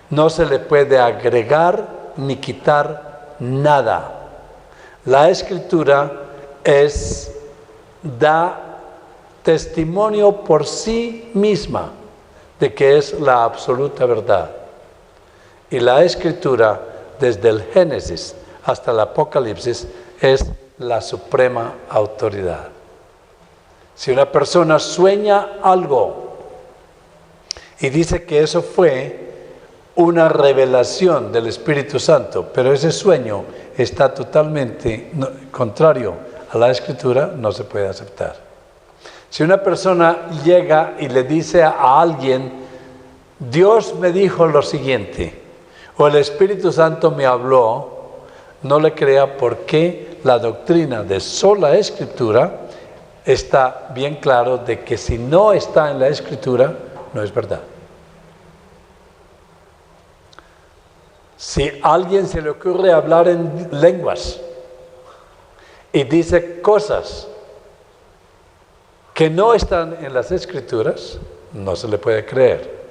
No se le puede agregar ni quitar nada. La Escritura da testimonio por sí misma de que es la absoluta verdad. Y la Escritura, desde el Génesis hasta el Apocalipsis, es la suprema autoridad. Si una persona sueña algo y dice que eso fue una revelación del Espíritu Santo, pero ese sueño está totalmente contrario a la Escritura, no se puede aceptar. Si una persona llega y le dice a alguien Dios me dijo lo siguiente, o el Espíritu Santo me habló, no le crea, porque la doctrina de sola Escritura está bien claro de que si no está en la Escritura, no es verdad. Si a alguien se le ocurre hablar en lenguas y dice cosas que no están en las Escrituras, no se le puede creer.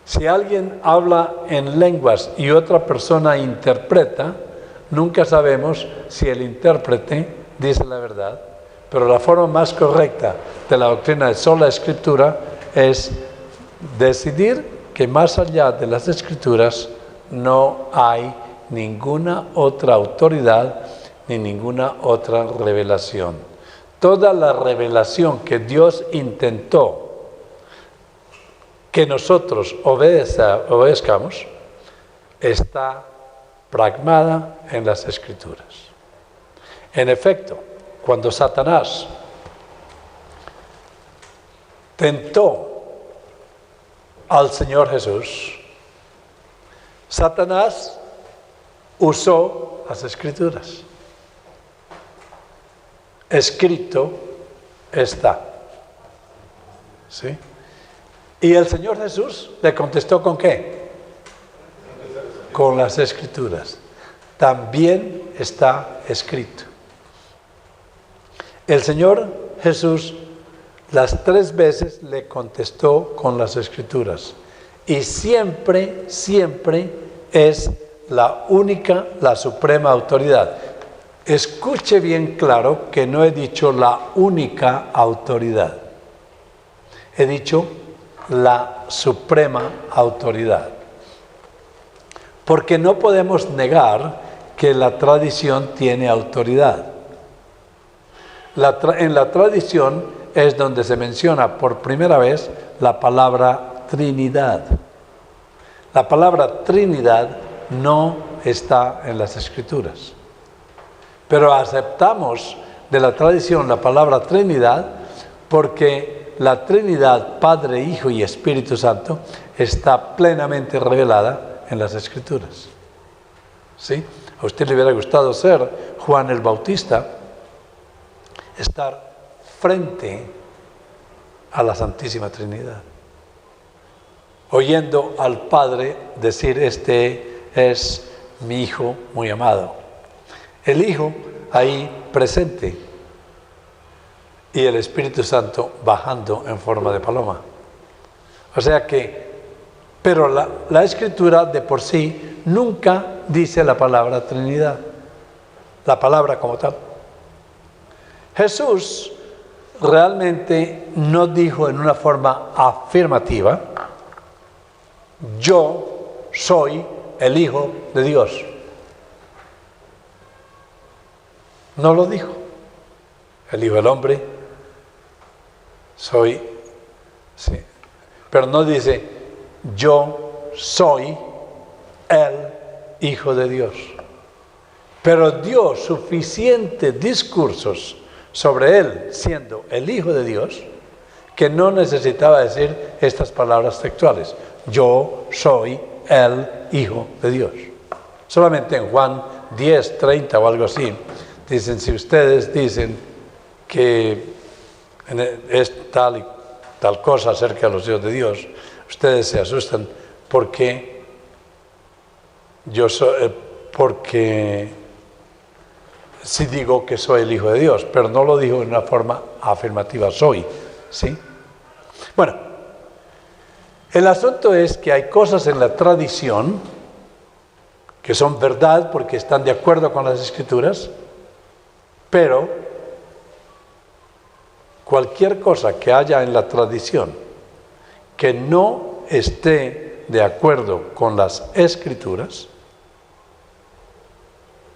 Si alguien habla en lenguas y otra persona interpreta, nunca sabemos si el intérprete dice la verdad, pero la forma más correcta de la doctrina de sola Escritura es decidir que más allá de las Escrituras no hay ninguna otra autoridad ni ninguna otra revelación. Toda la revelación que Dios intentó que nosotros obedezcamos está plasmada en las Escrituras. En efecto, cuando Satanás tentó al Señor Jesús, Satanás usó las Escrituras. Escrito está. ¿Sí? Y el Señor Jesús le contestó ¿con qué? Con las Escrituras. También está escrito. El Señor Jesús las 3 veces le contestó con las Escrituras. Y siempre, siempre es la única, la suprema autoridad. Escuche bien claro que no he dicho la única autoridad. He dicho la suprema autoridad. Porque no podemos negar que la tradición tiene autoridad. En la tradición es donde se menciona por primera vez la palabra Trinidad. La palabra Trinidad no está en las Escrituras. Pero aceptamos de la tradición la palabra Trinidad porque la Trinidad, Padre, Hijo y Espíritu Santo, está plenamente revelada en las Escrituras. ¿Sí? A usted le hubiera gustado ser Juan el Bautista, estar frente a la Santísima Trinidad, oyendo al Padre decir: este es mi Hijo muy amado. El Hijo ahí presente y el Espíritu Santo bajando en forma de paloma. O sea que, pero la Escritura de por sí nunca dice la palabra Trinidad, la palabra como tal. Jesús realmente no dijo en una forma afirmativa: yo soy el Hijo de Dios. No lo dijo. El Hijo del Hombre soy, sí, pero no dice yo soy el Hijo de Dios. Pero dio suficientes discursos sobre él siendo el Hijo de Dios que no necesitaba decir estas palabras textuales: yo soy el Hijo de Dios. Solamente en Juan 10, 30 o algo así dicen: si ustedes dicen que es tal y tal cosa acerca de los hijos de Dios, ustedes se asustan porque sí digo que soy el Hijo de Dios, pero no lo digo en una forma afirmativa: soy, ¿sí? Bueno, el asunto es que hay cosas en la tradición que son verdad porque están de acuerdo con las Escrituras, pero cualquier cosa que haya en la tradición que no esté de acuerdo con las Escrituras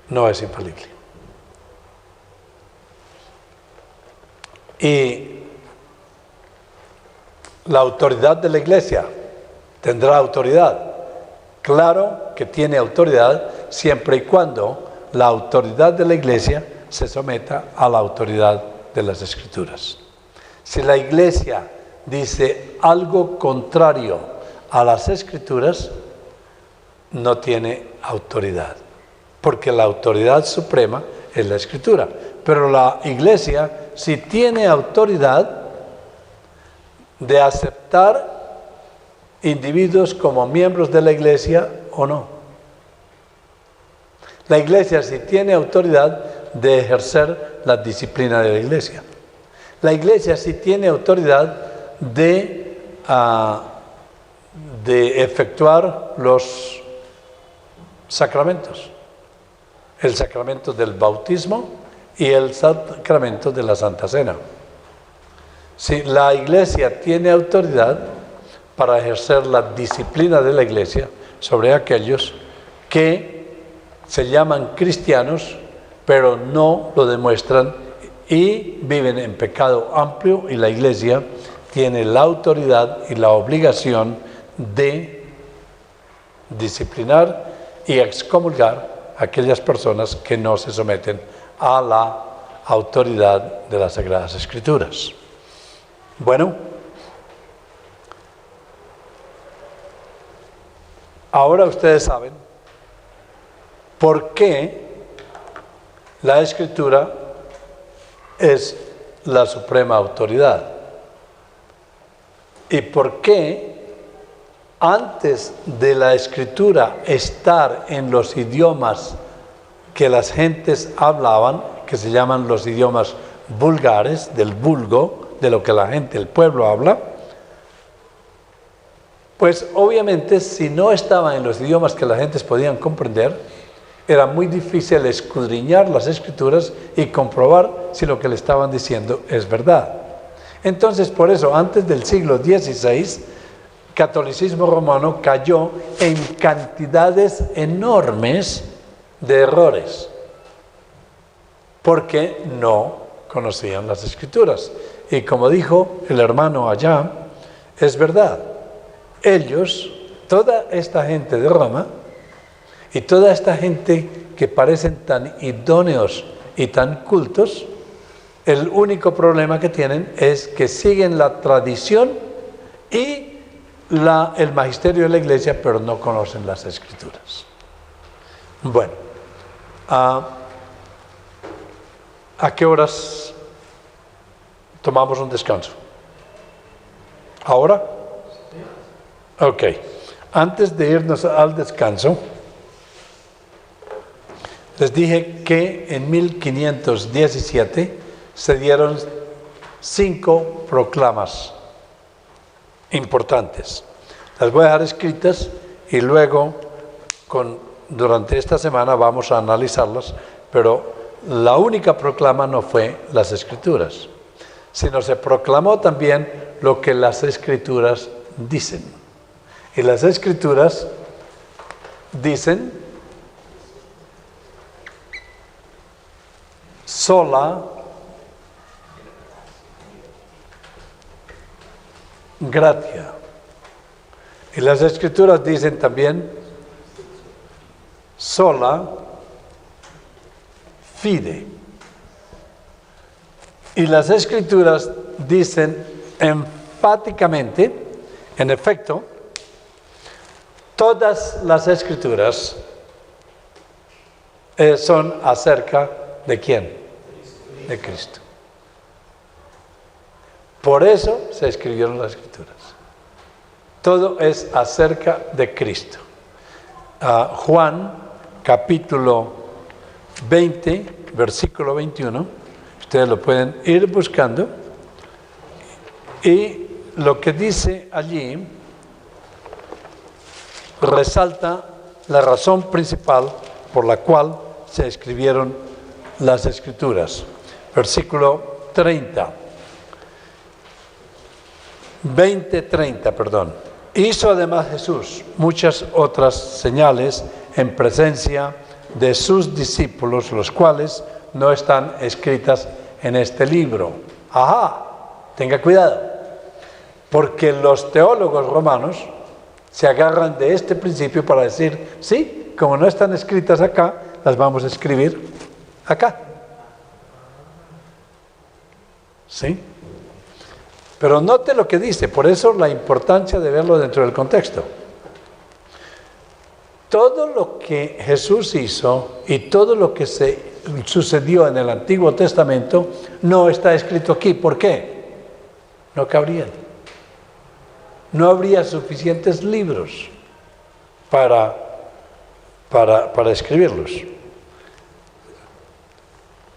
no es infalible. Y la autoridad de la Iglesia tendrá autoridad. Claro que tiene autoridad siempre y cuando la autoridad de la Iglesia se someta a la autoridad de las Escrituras. Si la Iglesia dice algo contrario a las Escrituras, no tiene autoridad, porque la autoridad suprema es la Escritura. Pero la Iglesia sí tiene autoridad de aceptar individuos como miembros de la Iglesia o no. La Iglesia sí tiene autoridad de ejercer la disciplina de la Iglesia. La Iglesia sí tiene autoridad de efectuar los sacramentos. El sacramento del bautismo y el sacramento de la Santa Cena. Si la Iglesia tiene autoridad para ejercer la disciplina de la Iglesia sobre aquellos que se llaman cristianos, pero no lo demuestran y viven en pecado amplio, y la Iglesia tiene la autoridad y la obligación de disciplinar y excomulgar a aquellas personas que no se someten a la autoridad de las Sagradas Escrituras. Bueno, ahora ustedes saben por qué la Escritura es la suprema autoridad y por qué antes de la Escritura estar en los idiomas que las gentes hablaban, que se llaman los idiomas vulgares, del vulgo, de lo que la gente, el pueblo habla, pues obviamente si no estaba en los idiomas que las gentes podían comprender, era muy difícil escudriñar las Escrituras y comprobar si lo que le estaban diciendo es verdad. Entonces, por eso, antes del siglo XVI, el catolicismo romano cayó en cantidades enormes de errores, porque no conocían las Escrituras. Y como dijo el hermano allá, es verdad, ellos, toda esta gente de Roma, y toda esta gente que parecen tan idóneos y tan cultos, el único problema que tienen es que siguen la tradición y el magisterio de la Iglesia, pero no conocen las Escrituras. Bueno, ¿a qué horas tomamos un descanso? ¿Ahora? Ok. Antes de irnos al descanso, les dije que en 1517 se dieron 5 proclamas importantes. Las voy a dejar escritas y luego durante esta semana vamos a analizarlas, pero la única proclama no fue las Escrituras, sino se proclamó también lo que las Escrituras dicen. Y las Escrituras dicen: sola gratia. Y las Escrituras dicen también sola fide. Y las Escrituras dicen enfáticamente, en efecto, todas las Escrituras son acerca ¿de quién? De Cristo. Por eso se escribieron las Escrituras. Todo es acerca de Cristo. Juan, capítulo 20, versículo 21. Ustedes lo pueden ir buscando. Y lo que dice allí resalta la razón principal por la cual se escribieron las Escrituras. Versículo 30. 20:30, perdón. Hizo además Jesús muchas otras señales en presencia de sus discípulos, los cuales no están escritas en este libro. Ajá, tenga cuidado, porque los teólogos romanos se agarran de este principio para decir, sí, como no están escritas acá, las vamos a escribir acá. ¿Sí? Pero note lo que dice, por eso la importancia de verlo dentro del contexto. Todo lo que Jesús hizo y todo lo que sucedió en el Antiguo Testamento no está escrito aquí. ¿Por qué? No cabrían. No habría suficientes libros para escribirlos.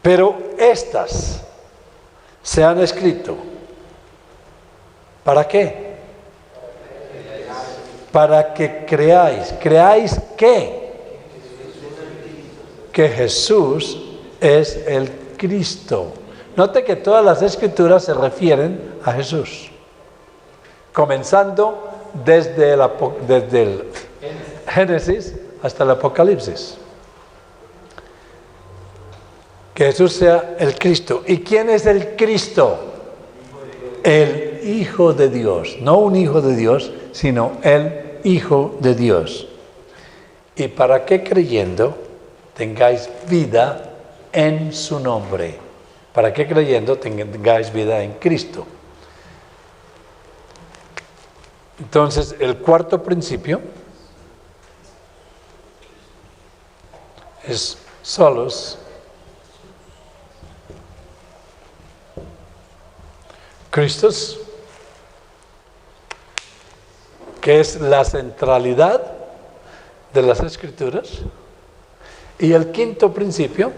Pero estas se han escrito. ¿Para qué? Para que creáis. ¿Creáis qué? Que Jesús es el Cristo. Note que todas las escrituras se refieren a Jesús. Comenzando desde el Génesis hasta el Apocalipsis. Que Jesús sea el Cristo. ¿Y quién es el Cristo? El Hijo de Dios. No un hijo de Dios, sino el Hijo de Dios. ¿Y para qué creyendo tengáis vida en su nombre? ¿Para qué creyendo tengáis vida en Cristo? Entonces, el cuarto principio es solos Christus, que es la centralidad de las Escrituras. Y el quinto principio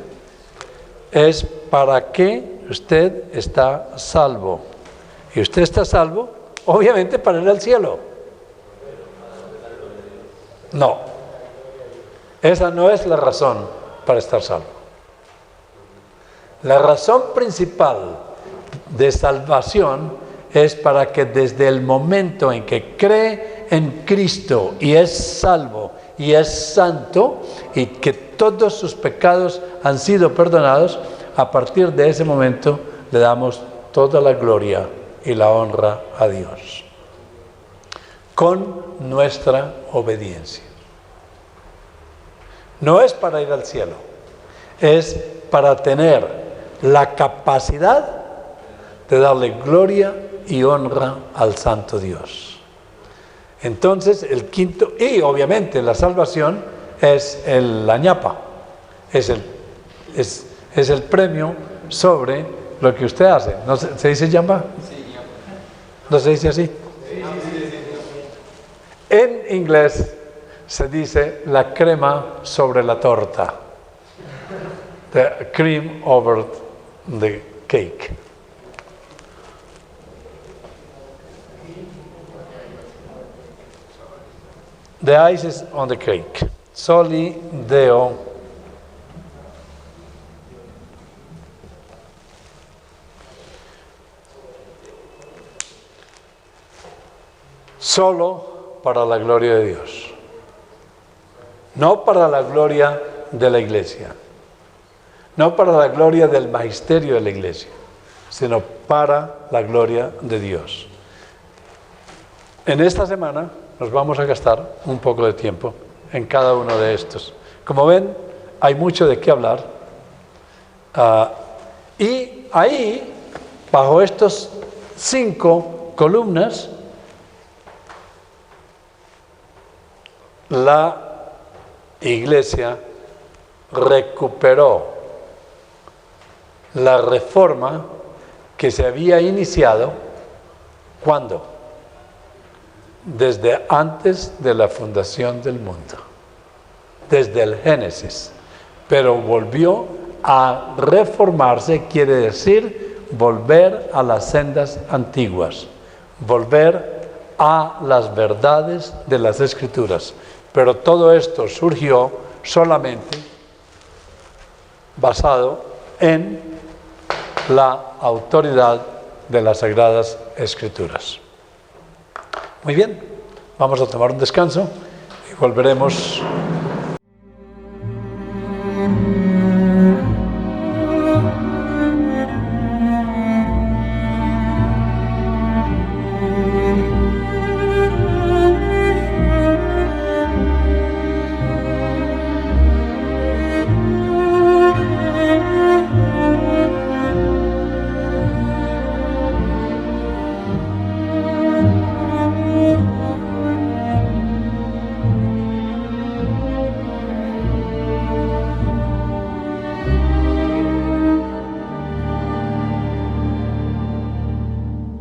es para qué usted está salvo. Y usted está salvo, obviamente, para ir al cielo. No, esa no es la razón para estar salvo. La razón principal de salvación es para que desde el momento en que cree en Cristo y es salvo y es santo y que todos sus pecados han sido perdonados, a partir de ese momento le damos toda la gloria y la honra a Dios con nuestra obediencia. No es para ir al cielo, es para tener la capacidad de darle gloria y honra al Santo Dios. Entonces, el quinto, y obviamente la salvación es la ñapa, es el premio sobre lo que usted hace. ¿No se dice ñapa? Sí, ñapa. ¿No se dice así? Sí. En inglés se dice la crema sobre la torta. The cream over the cake. The ice is on the cake. Soli Deo. Solo para la gloria de Dios. No para la gloria de la iglesia. No para la gloria del magisterio de la iglesia, sino para la gloria de Dios. En esta semana nos vamos a gastar un poco de tiempo en cada uno de estos. Como ven, hay mucho de qué hablar. Y ahí, bajo estos 5 columnas, la iglesia recuperó la reforma que se había iniciado, ¿cuándo? Desde antes de la fundación del mundo, desde el Génesis, pero volvió a reformarse, quiere decir volver a las sendas antiguas, volver a las verdades de las Escrituras. Pero todo esto surgió solamente basado en la autoridad de las Sagradas Escrituras. Muy bien, vamos a tomar un descanso y volveremos